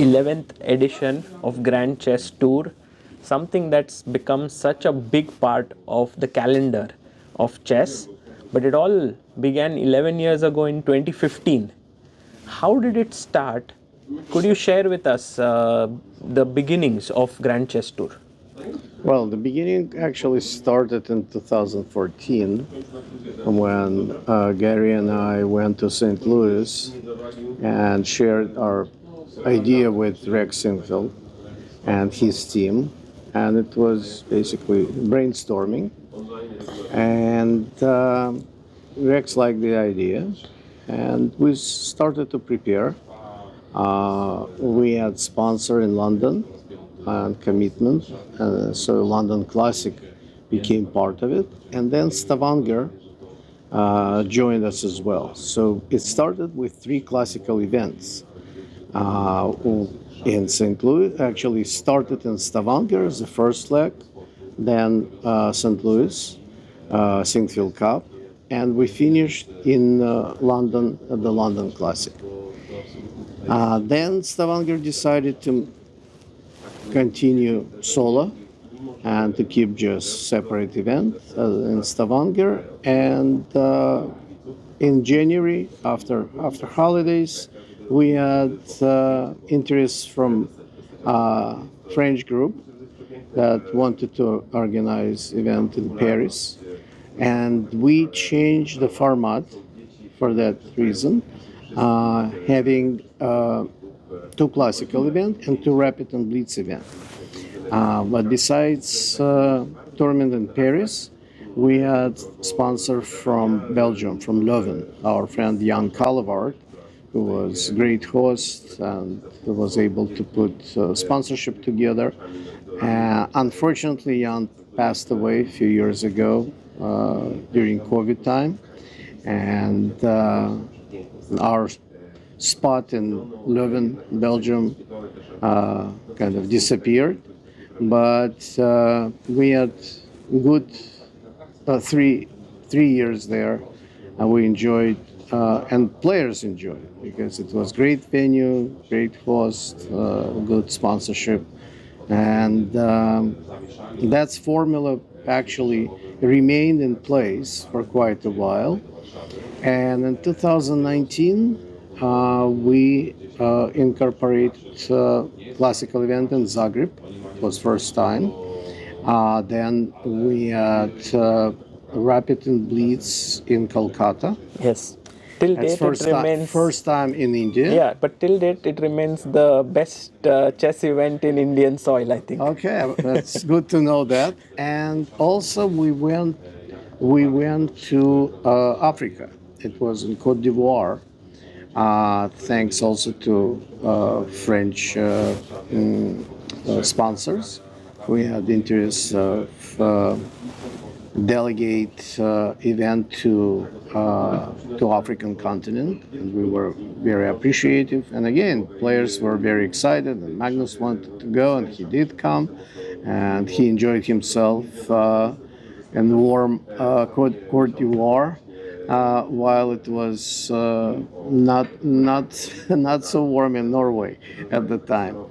11th edition of Grand Chess Tour, something that's become such a big part of the calendar of chess. But it all began 11 years ago in 2015. How did it start? Could you share with us the beginnings of Grand Chess Tour? Well, the beginning actually started in 2014 when Gary and I went to St. Louis and shared our idea with Rex Sinfield and his team. And it was basically brainstorming. And Rex liked the idea. And we started to prepare. We had sponsor in London and commitment. So London Classic became part of it. And then Stavanger joined us as well. So it started with 3 classical events in St. Louis. Actually started in Stavanger as the first leg, then St. Louis, Sinquefield Cup, and we finished in London at the London Classic. Then Stavanger decided to continue solo and to keep just separate event in Stavanger. And in January, after holidays, we had interest from a French group that wanted to organize event in Paris, and we changed the format for that reason, having 2 classical events and 2 rapid and blitz events. But besides tournament in Paris, we had sponsor from Belgium, from Leuven, our friend Jan Callevaert, who was a great host and was able to put sponsorship together. Unfortunately, Jan passed away a few years ago during COVID time, and our spot in Leuven, Belgium, kind of disappeared. But we had good 3 years there, and we enjoyed, and players enjoyed, because it was great venue, great host, good sponsorship, and that formula actually remained in place for quite a while. And in 2019, we incorporated classical event in Zagreb. It was first time. Then we had Rapid and Blitz in Kolkata. Yes. Till That's date it remains first time in India. Yeah, but till date it remains the best chess event in Indian soil, I think. Okay, that's good to know that. And also we went to Africa. It was in Côte d'Ivoire. Thanks also to French sponsors. We had interest of delegate event to African continent, and we were very appreciative. And again, players were very excited, and Magnus wanted to go, and he did come, and he enjoyed himself in warm Côte d'Ivoire. While it was not so warm in Norway at the time,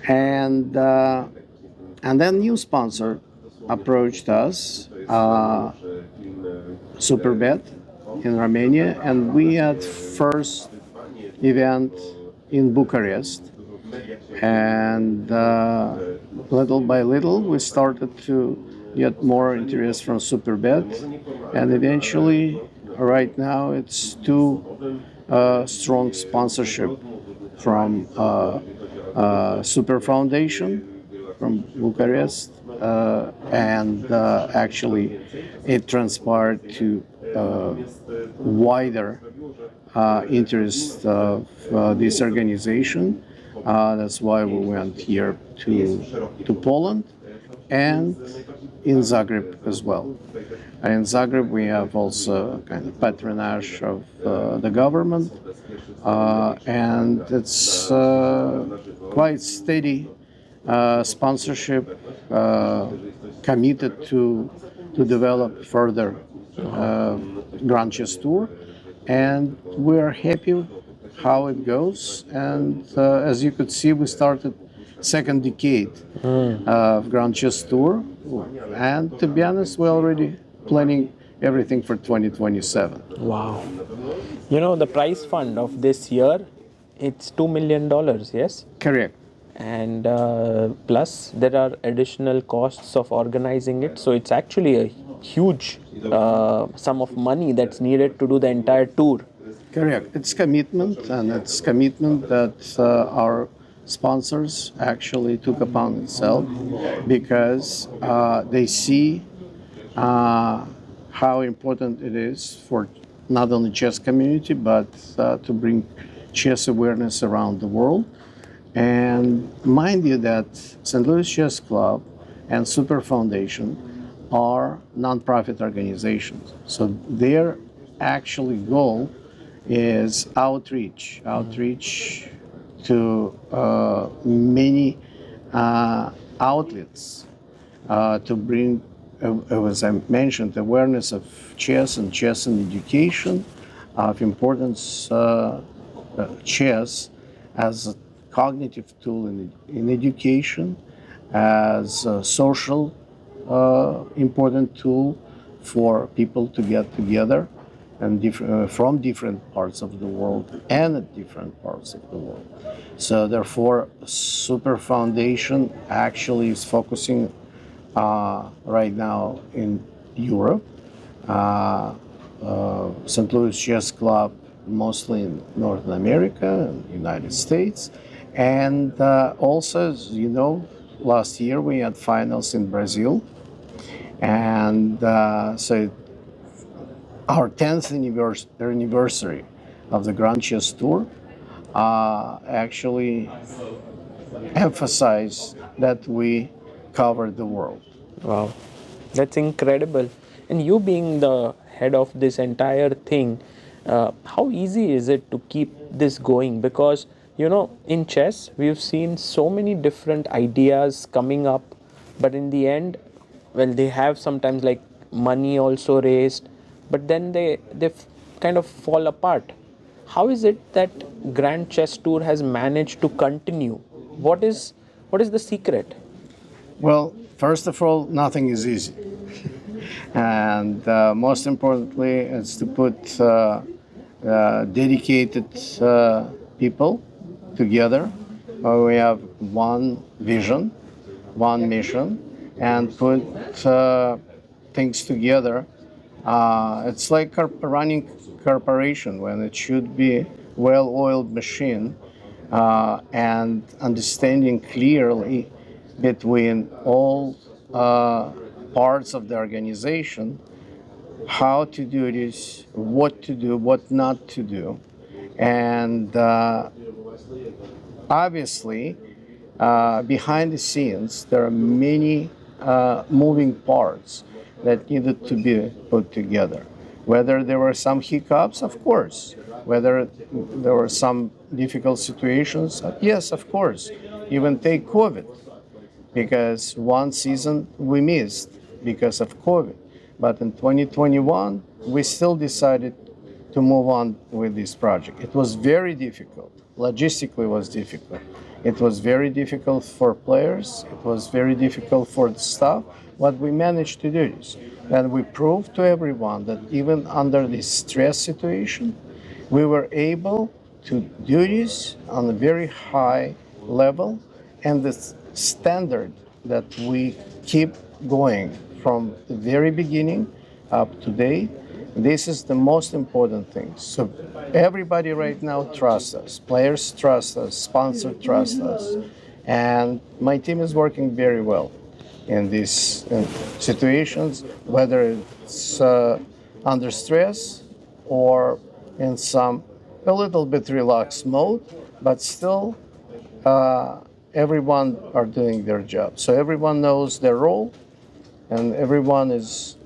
and then new sponsor approached us, Superbet in Romania, and we had first event in Bucharest, and little by little we started to get more interest from Superbet, and eventually. Right now, it's 2 strong sponsorship from Super Foundation from Bucharest, and actually it transpired to wider interest of this organization. That's why we went here to Poland and in Zagreb as well. In Zagreb, we have also kind of patronage of the government, and it's quite steady sponsorship, committed to develop further Grand Chess Tour, and we're happy how it goes. And as you could see, we started second decade of Grand Chess Tour. And to be honest, we're already planning everything for 2027. Wow. You know, the prize fund of this year, it's $2 million, yes? Correct. And plus there are additional costs of organizing it, so it's actually a huge sum of money that's needed to do the entire tour. Correct. It's commitment, and it's commitment that our sponsors actually took upon themselves because they see how important it is for not only chess community but to bring chess awareness around the world. And mind you that St. Louis Chess Club and Super Foundation are nonprofit organizations. So their actually goal is outreach to many outlets to bring, as I mentioned, awareness of chess and chess in education, of importance chess as a cognitive tool in education, as a social important tool for people to get together and from different parts of the world and at different parts of the world. So therefore, Super Foundation actually is focusing right now in Europe, St. Louis Chess Club mostly in North America and United States. And also, as you know, last year we had finals in Brazil. And so our 10th anniversary of the Grand Chess Tour actually emphasized that we covered the world. Wow, that's incredible. And you being the head of this entire thing, how easy is it to keep this going? Because, you know, in chess, we've seen so many different ideas coming up, but in the end, well, they have sometimes like money also raised, but then they kind of fall apart. How is it that Grand Chess Tour has managed to continue? What is the secret? Well, first of all, nothing is easy. And most importantly, is to put dedicated people together. We have one vision, one mission, and put things together. It's like running corporation when it should be well-oiled machine, and understanding clearly between all parts of the organization how to do this, what to do, what not to do. And obviously, behind the scenes, there are many moving parts that needed to be put together. Whether there were some hiccups, of course. Whether there were some difficult situations, yes, of course. Even take COVID, because one season we missed because of COVID. But in 2021, we still decided to move on with this project. It was very difficult. Logistically, it was difficult. It was very difficult for players. It was very difficult for the staff. But we managed to do this. And we proved to everyone that even under this stress situation, we were able to do this on a very high level. And the standard that we keep going from the very beginning up to date, this is the most important thing. So everybody right now trusts us. Players trust us, sponsors trust us. And my team is working very well in these situations, whether it's under stress or in some a little bit relaxed mode, but still everyone are doing their job. So everyone knows their role, and everyone is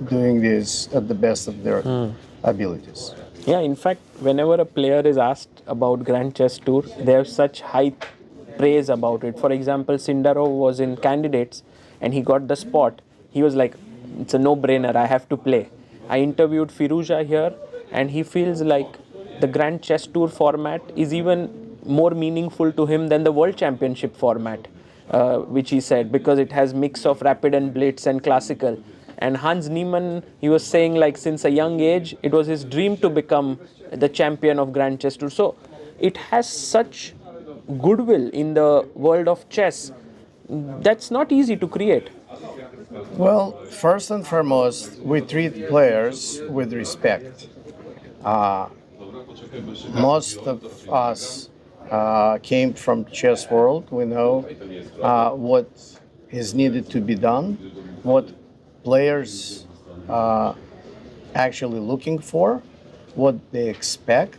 doing this at the best of their abilities. Yeah, in fact, whenever a player is asked about Grand Chess Tour, they have such high praise about it. For example, Sindarov was in candidates and he got the spot. He was like, it's a no-brainer, I have to play. I interviewed Firuza here and he feels like the Grand Chess Tour format is even more meaningful to him than the World Championship format, which he said, because it has mix of rapid and blitz and classical. And Hans Niemann, he was saying, like, since a young age, it was his dream to become the champion of Grand Chess Tour. So it has such goodwill in the world of chess that's not easy to create. Well, first and foremost, we treat players with respect. Most of us came from chess world. We know what is needed to be done, what players actually looking for, what they expect,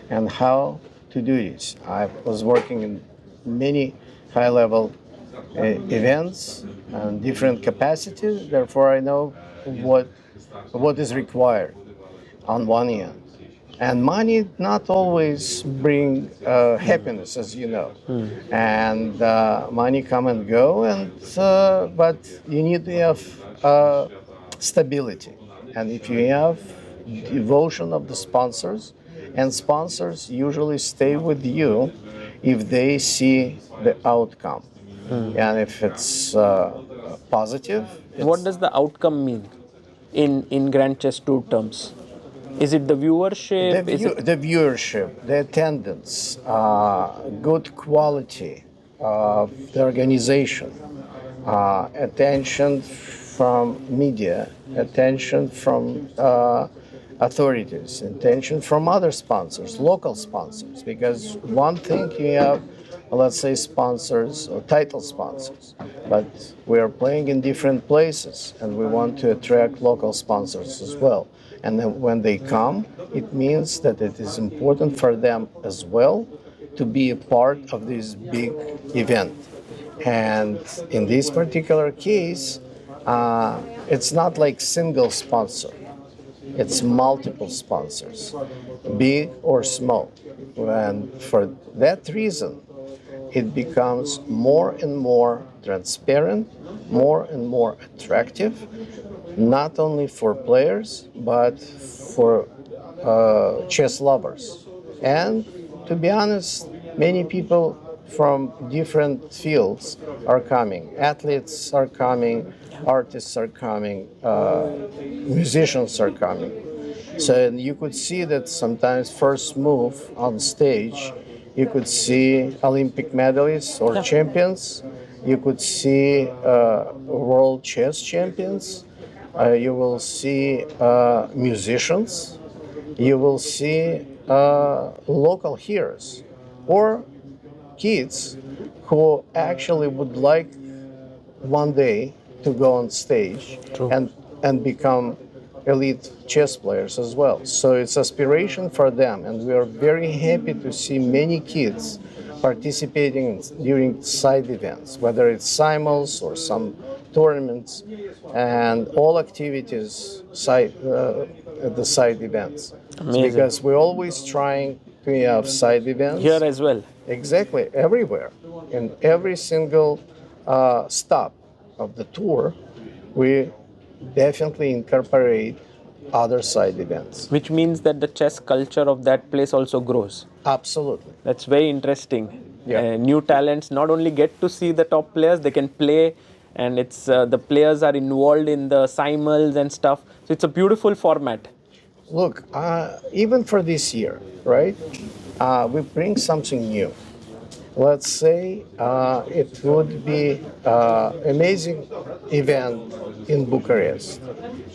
and how to do this. I was working in many high-level events and different capacities. Therefore, I know what is required on one end. And money not always bring happiness, as you know. And money come and go, and but you need to have stability. And if you have devotion of the sponsors, and sponsors usually stay with you if they see the outcome. And if it's positive, What does the outcome mean in Grand Chess Tour terms? Is it the viewership? Is it the viewership, the attendance, good quality of the organization, attention from media, attention from authorities, attention from other sponsors, local sponsors. Because one thing you have, let's say, sponsors or title sponsors, but we are playing in different places and we want to attract local sponsors as well. And then when they come, it means that it is important for them as well to be a part of this big event. And in this particular case, it's not like single sponsor. It's multiple sponsors, big or small. And for that reason, it becomes more and more transparent, more and more attractive, not only for players, but for chess lovers. And to be honest, many people from different fields are coming. Athletes are coming, artists are coming, musicians are coming. So you could see that sometimes first move on stage, you could see Olympic medalists or champions. You could see world chess champions. You will see musicians. You will see local heroes or kids who actually would like one day to go on stage and become elite chess players as well. So it's aspiration for them, and we are very happy to see many kids participating during side events, whether it's simul's or some tournaments, and all activities at the side events. Amazing. Because we're always trying to have side events. Here as well. Exactly, everywhere. In every single stop of the tour, we definitely incorporate other side events. Which means that the chess culture of that place also grows. Absolutely. That's very interesting. Yeah. New talents not only get to see the top players, they can play, and it's the players are involved in the simul's and stuff. So it's a beautiful format. Look, even for this year, right? We bring something new. Let's say it would be amazing event in Bucharest.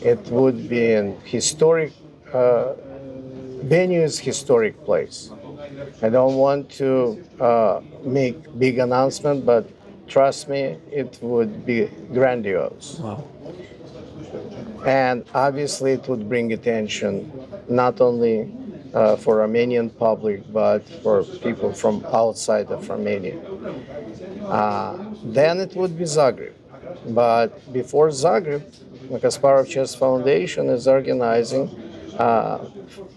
It would be an historic venue, is historic place. I don't want to make big announcement, but trust me, it would be grandiose. Wow. And obviously, it would bring attention not only for Armenian public, but for people from outside of Armenia. Then it would be Zagreb. But before Zagreb, the Kasparov Chess Foundation is organizing a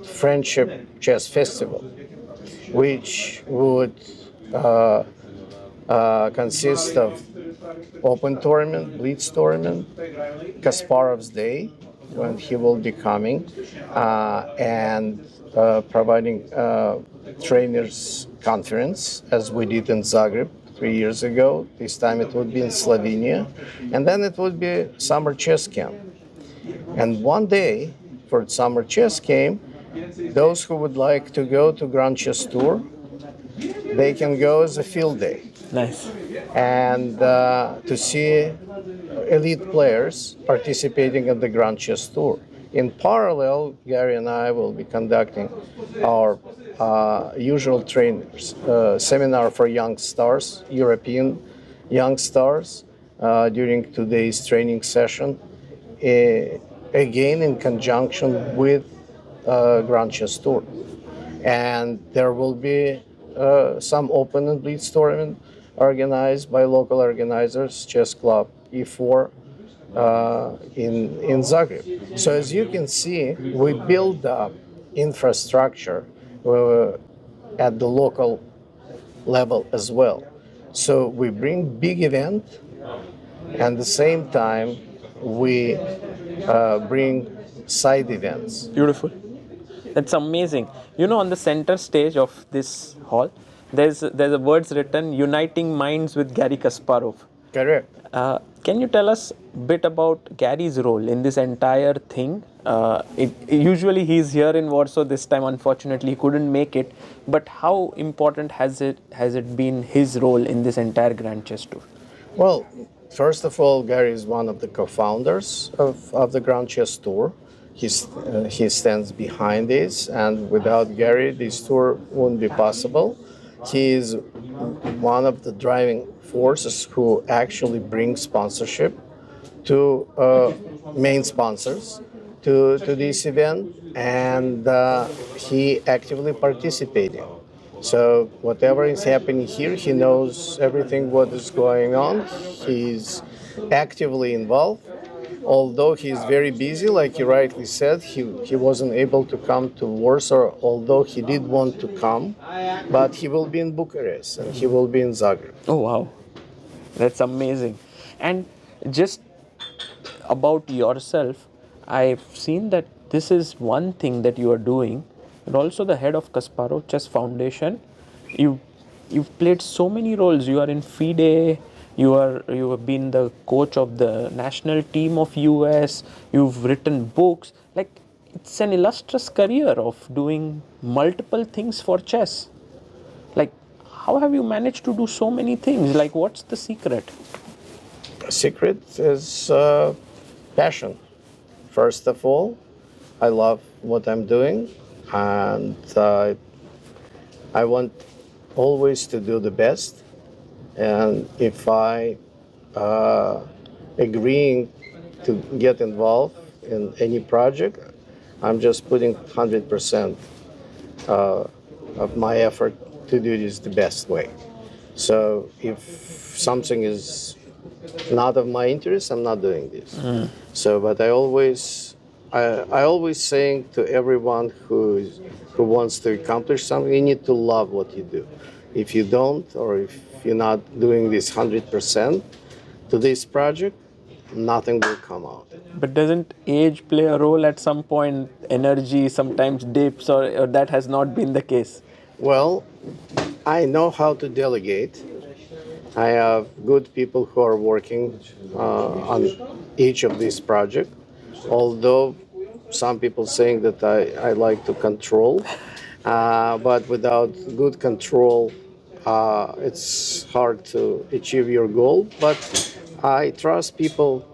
Friendship Chess Festival, which would consist of open tournament, blitz tournament, Kasparov's Day, when he will be coming and providing trainers conference as we did in Zagreb 3 years ago. This time it would be in Slovenia, and then it would be summer chess camp. And one day for summer chess camp, those who would like to go to Grand Chess Tour, they can go as a field day Nice. and to see elite players participating in the Grand Chess Tour. In parallel, Gary and I will be conducting our usual trainers seminar for young stars, European young stars, during today's training session, again in conjunction with Grand Chess Tour. And there will be some open and blitz tournament organized by local organizers, Chess Club E4 in Zagreb. So as you can see, we build up infrastructure at the local level as well. So we bring big event, and at the same time we bring side events. Beautiful. That's amazing. You know, on the center stage of this hall, there's a words written "Uniting Minds with Gary Kasparov." Correct. Can you tell us a bit about Gary's role in this entire thing? Usually he's here in Warsaw this time. Unfortunately, he couldn't make it. But how important has it been his role in this entire Grand Chess Tour? Well, first of all, Gary is one of the co-founders of the Grand Chess Tour. He stands behind this, and without Gary, this tour wouldn't be possible. He is one of the driving forces who actually bring sponsorship to main sponsors to this event, and he actively participating. So whatever is happening here, he knows everything what is going on. He's actively involved. Although he is very busy, like you rightly said, he wasn't able to come to Warsaw, although he did want to come, but he will be in Bucharest and he will be in Zagreb. Oh, wow. That's amazing. And just about yourself, I've seen that this is one thing that you are doing. You're also the head of Kasparov Chess Foundation. You've played so many roles. You are in FIDE. You have been the coach of the national team of US. You've written books. Like, it's an illustrious career of doing multiple things for chess. Like, how have you managed to do so many things? Like, what's the secret? Secret is passion. First of all, I love what I'm doing, and I want always to do the best. And if I agreeing to get involved in any project, I'm just putting 100% of my effort to do this the best way. So if something is not of my interest, I'm not doing this. So, but I always saying to everyone who wants to accomplish something, you need to love what you do. If you don't, or if you're not doing this 100% to this project, nothing will come out. But doesn't age play a role at some point? Energy sometimes dips, or that has not been the case? Well, I know how to delegate. I have good people who are working on each of these projects. Although some people saying that I like to control, but without good control, it's hard to achieve your goal. But I trust people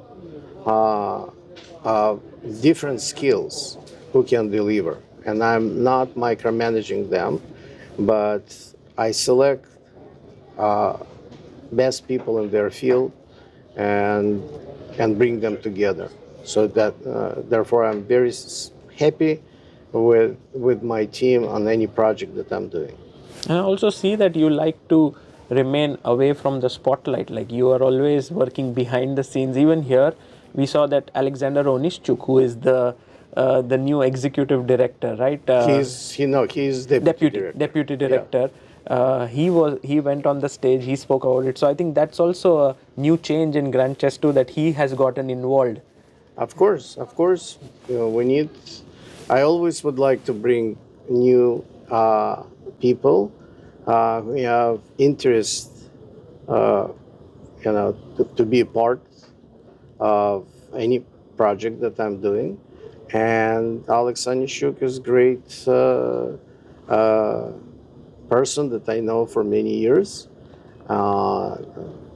different skills who can deliver, and I'm not micromanaging them, but I select best people in their field and bring them together. So that therefore I'm very happy with my team on any project that I'm doing. And I also see that you like to remain away from the spotlight. Like, you are always working behind the scenes. Even here, we saw that Alexander Onischuk, who is the new executive director, right? He's deputy director. Yeah. He went on the stage. He spoke about it. So I think that's also a new change in Grand Chess too, that he has gotten involved. Of course, of course. We need. I always would like to bring new people who have interest, to be a part of any project that I'm doing. And Alex Anishuk is a great uh, person that I know for many years. Uh,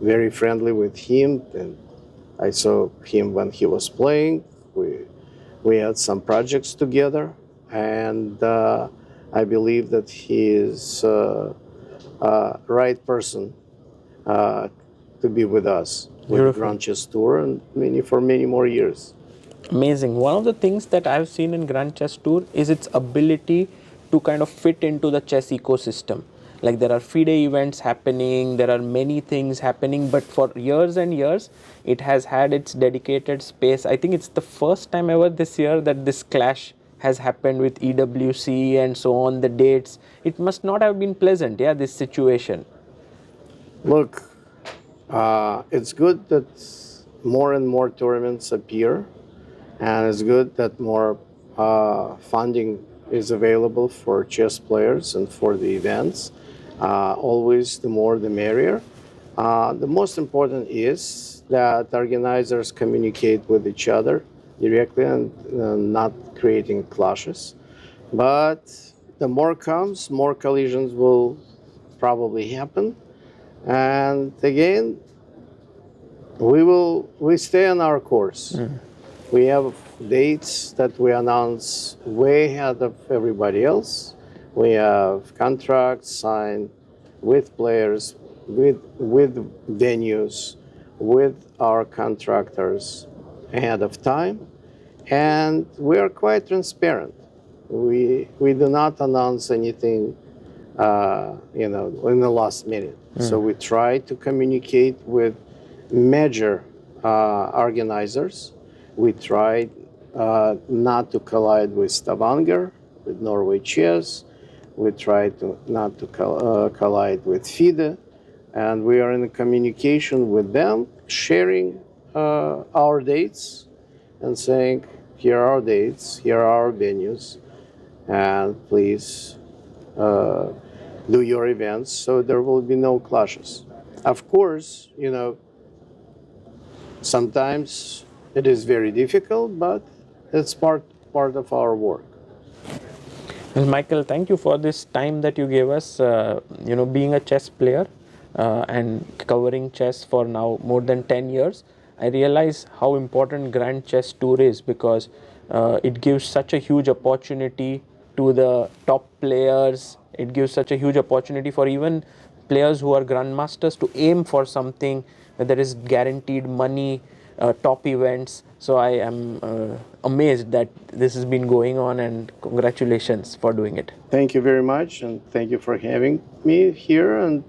Very friendly with him, and I saw him when he was playing. We had some projects together, and I believe that he is right person uh, to be with us with the Beautiful. Grand Chess Tour and for many more years. Amazing. One of the things that I've seen in Grand Chess Tour is its ability to kind of fit into the chess ecosystem. Like there are FIDE events happening, there are many things happening, but for years and years, it has had its dedicated space. I think it's the first time ever this year that this clash has happened with EWC and so on, the dates. It must not have been pleasant, yeah, this situation. Look, it's good that more and more tournaments appear, and it's good that more funding is available for chess players and for the events. Always, the more the merrier. The most important is that organizers communicate with each other directly and not creating clashes. But the more comes, more collisions will probably happen. And again, we stay on our course. We have dates that we announce way ahead of everybody else. We have contracts signed with players, with venues, with our contractors ahead of time, and we are quite transparent. We do not announce anything, in the last minute. So we try to communicate with major organizers. We try not to collide with Stavanger, with Norway Chess. We try to not to collide with FIDE, and we are in communication with them, sharing our dates and saying, here are our dates, here are our venues, and please do your events so there will be no clashes. Of course, sometimes it is very difficult, but it's part of our work. Well, Michael, thank you for this time that you gave us. Being a chess player and covering chess for now more than 10 years, I realize how important Grand Chess Tour is because it gives such a huge opportunity to the top players. It gives such a huge opportunity for even players who are grandmasters to aim for something where there is guaranteed money, top events. So I am amazed that this has been going on, and congratulations for doing it. Thank you very much, and thank you for having me here and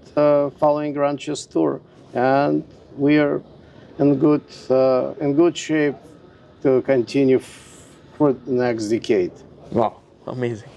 following Grand Chess Tour. And we are in good shape to continue for the next decade. Wow, amazing.